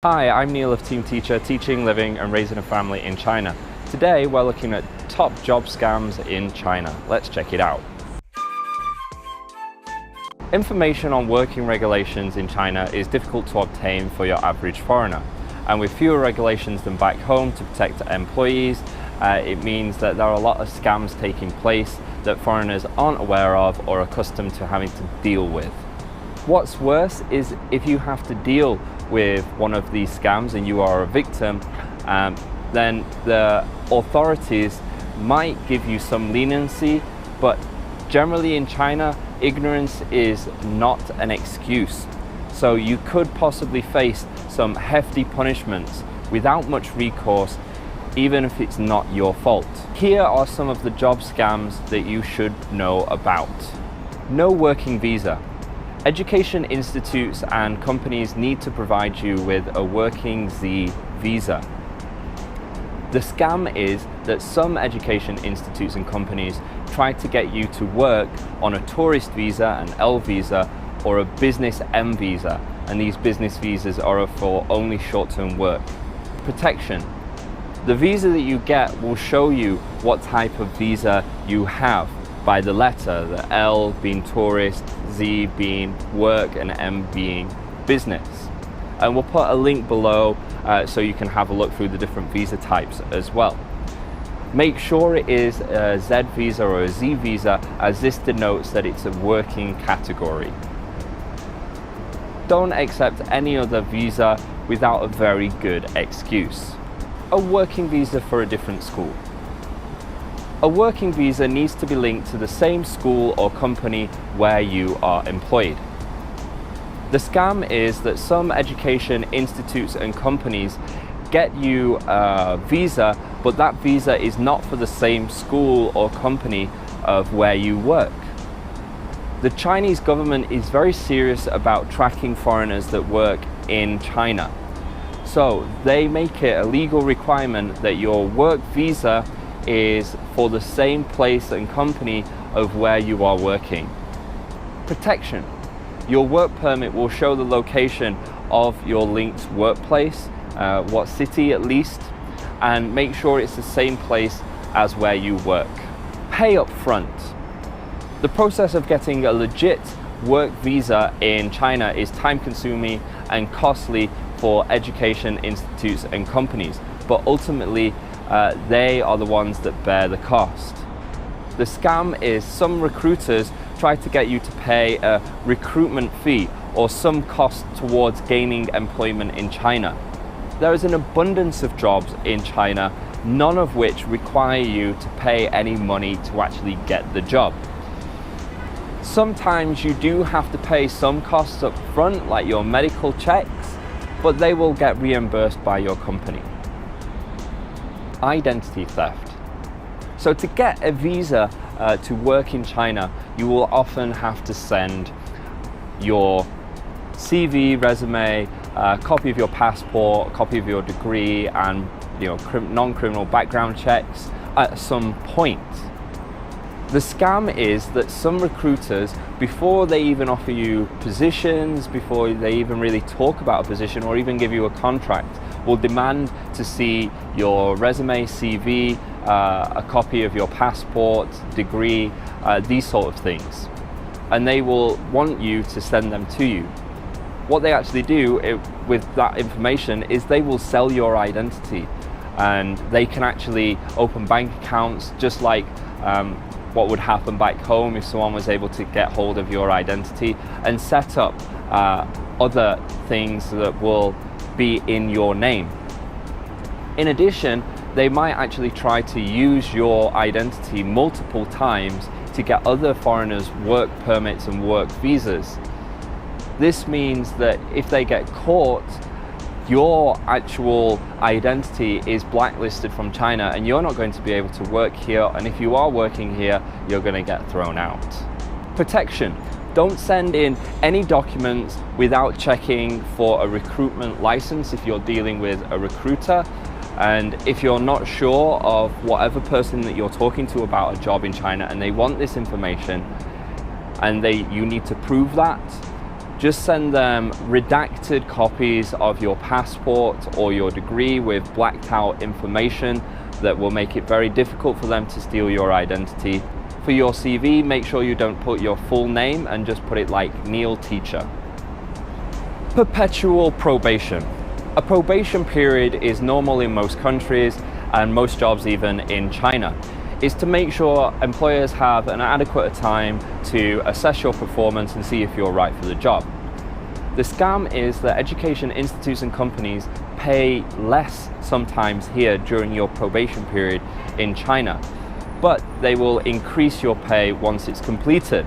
Hi, I'm Neil of Team Teacher, teaching, living and raising a family in China. Today we're looking at top job scams in China. Let's check it out. Information on working regulations in China is difficult to obtain for your average foreigner. And with fewer regulations than back home to protect employees, it means that there are a lot of scams taking place that foreigners aren't aware of or accustomed to having to deal with. What's worse is if you have to deal with one of these scams and you are a victim, then the authorities might give you some leniency, but generally in China, ignorance is not an excuse. So you could possibly face some hefty punishments without much recourse, even if it's not your fault. Here are some of the job scams that you should know about. No working visa. Education institutes and companies need to provide you with a working Z visa. The scam is that some education institutes and companies try to get you to work on a tourist visa, an L visa, or a business M visa, and these business visas are for only short-term work. Protection. The visa that you get will show you what type of visa you have by the letter, the L being tourist, Z being work, and M being business. And we'll put a link below so you can have a look through the different visa types as well. Make sure it is a Z visa or a Z visa, as this denotes that it's a working category. Don't accept any other visa without a very good excuse. A working visa for a different school. A working visa needs to be linked to the same school or company where you are employed. The scam is that some education institutes and companies get you a visa, but that visa is not for the same school or company of where you work. The Chinese government is very serious about tracking foreigners that work in China. So they make it a legal requirement that your work visa is for the same place and company of where you are working. Protection. Your work permit will show the location of your linked workplace, what city at least, and make sure it's the same place as where you work. Pay up front. The process of getting a legit work visa in China is time-consuming and costly for education institutes and companies, but ultimately they are the ones that bear the cost. The scam is some recruiters try to get you to pay a recruitment fee or some cost towards gaining employment in China. There is an abundance of jobs in China, none of which require you to pay any money to actually get the job. Sometimes you do have to pay some costs up front, like your medical checks, but they will get reimbursed by your company. Identity theft. So to get a visa to work in China, you will often have to send your CV, resume, a copy of your passport, a copy of your degree, and non-criminal background checks at some point. The scam is that some recruiters, before they even offer you positions, before they even really talk about a position or even give you a contract, will demand to see your resume, CV, a copy of your passport, degree, these sort of things. And they will want you to send them to you. What they actually do with that information is they will sell your identity, and they can actually open bank accounts just like what would happen back home if someone was able to get hold of your identity, and set up other things that will be in your name. In addition, they might actually try to use your identity multiple times to get other foreigners work permits and work visas. This means that if they get caught, your actual identity is blacklisted from China and you're not going to be able to work here, and if you are working here, you're going to get thrown out. Protection. Don't send in any documents without checking for a recruitment license if you're dealing with a recruiter. And if you're not sure of whatever person that you're talking to about a job in China and they want this information and you need to prove that, just send them redacted copies of your passport or your degree with blacked out information that will make it very difficult for them to steal your identity. For your CV, make sure you don't put your full name and just put it like Neil Teacher. Perpetual probation. A probation period is normal in most countries and most jobs even in China. It's to make sure employers have an adequate time to assess your performance and see if you're right for the job. The scam is that education institutes and companies pay less sometimes here during your probation period in China, but they will increase your pay once it's completed.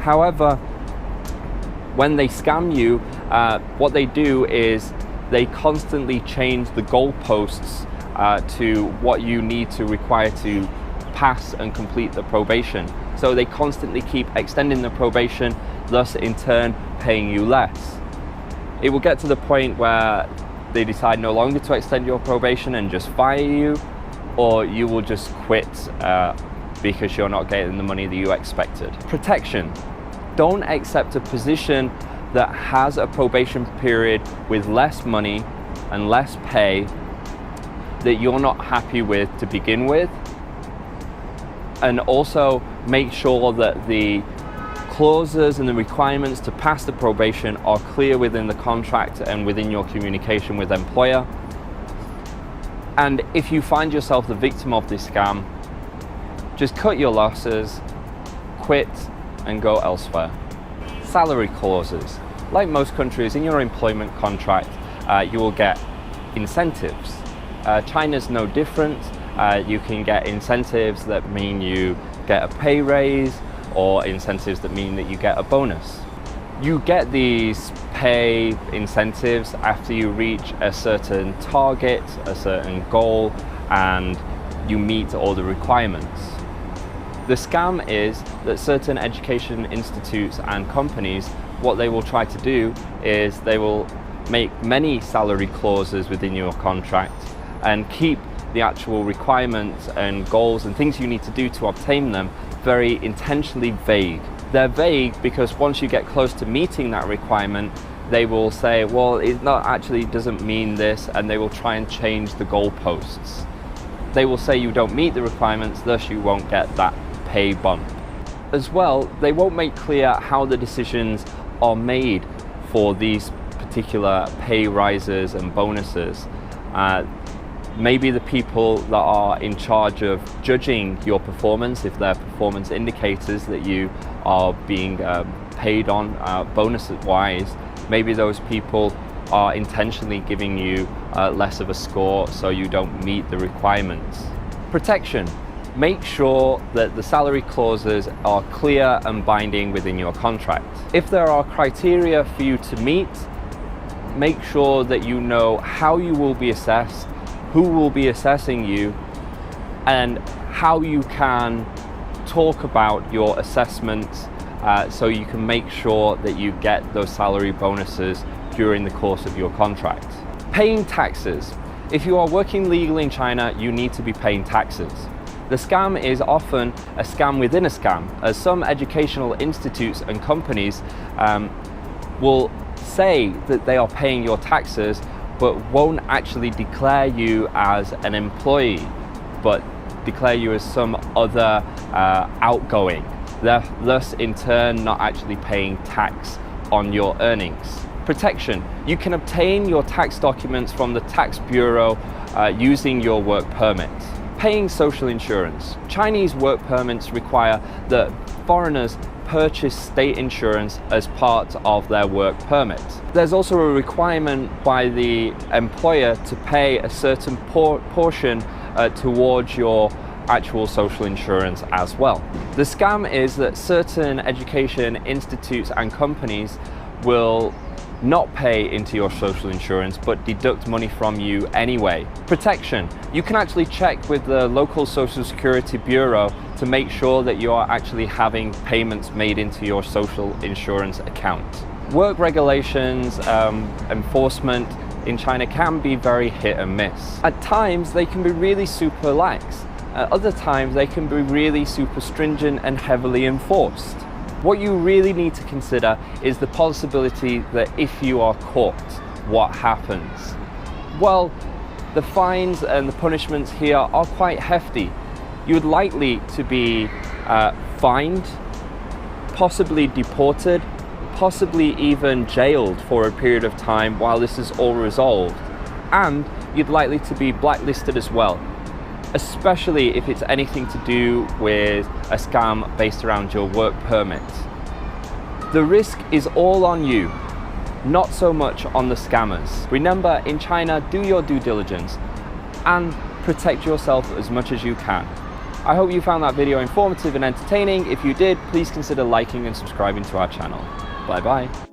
However, when they scam you, what they do is they constantly change the goalposts to what you need to require to pass and complete the probation. So they constantly keep extending the probation, thus in turn paying you less. It will get to the point where they decide no longer to extend your probation and just fire you, or you will just quit because you're not getting the money that you expected. Protection. Don't accept a position that has a probation period with less money and less pay that you're not happy with to begin with. And also make sure that the clauses and the requirements to pass the probation are clear within the contract and within your communication with employer. And if you find yourself the victim of this scam, just cut your losses, quit, and go elsewhere. Salary clauses. Like most countries, in your employment contract, you will get incentives. China's no different. You can get incentives that mean you get a pay raise, or incentives that mean that you get a bonus. You get these pay incentives after you reach a certain target, a certain goal, and you meet all the requirements. The scam is that certain education institutes and companies, what they will try to do is they will make many salary clauses within your contract and keep the actual requirements and goals and things you need to do to obtain them very intentionally vague. They're vague because once you get close to meeting that requirement, they will say, well, it not actually doesn't mean this, and they will try and change the goalposts. They will say you don't meet the requirements, thus you won't get that pay bump. As well, they won't make clear how the decisions are made for these particular pay rises and bonuses. Maybe the people that are in charge of judging your performance, if they're performance indicators that you are being paid on bonus-wise, maybe those people are intentionally giving you less of a score so you don't meet the requirements. Protection. Make sure that the salary clauses are clear and binding within your contract. If there are criteria for you to meet, make sure that you know how you will be assessed, who will be assessing you, and how you can talk about your assessments so you can make sure that you get those salary bonuses during the course of your contract. Paying taxes. If you are working legally in China, you need to be paying taxes. The scam is often a scam within a scam, as some educational institutes and companies will say that they are paying your taxes, but won't actually declare you as an employee, but declare you as some other outgoing, thus in turn not actually paying tax on your earnings. Protection. You can obtain your tax documents from the tax bureau using your work permit. Paying social insurance. Chinese work permits require that foreigners purchase state insurance as part of their work permit. There's also a requirement by the employer to pay a certain portion towards your actual social insurance as well. The scam is that certain education institutes and companies will not pay into your social insurance but deduct money from you anyway. Protection. You can actually check with the local Social Security Bureau to make sure that you are actually having payments made into your social insurance account. Work regulations, enforcement in China can be very hit and miss. At times they can be really super lax. At other times they can be really super stringent and heavily enforced. What you really need to consider is the possibility that if you are caught, what happens? Well, the fines and the punishments here are quite hefty. You would likely to be fined, possibly deported, possibly even jailed for a period of time while this is all resolved. And you'd likely to be blacklisted as well, especially if it's anything to do with a scam based around your work permit. The risk is all on you, not so much on the scammers. Remember, in China, do your due diligence and protect yourself as much as you can. I hope you found that video informative and entertaining. If you did, please consider liking and subscribing to our channel. Bye bye.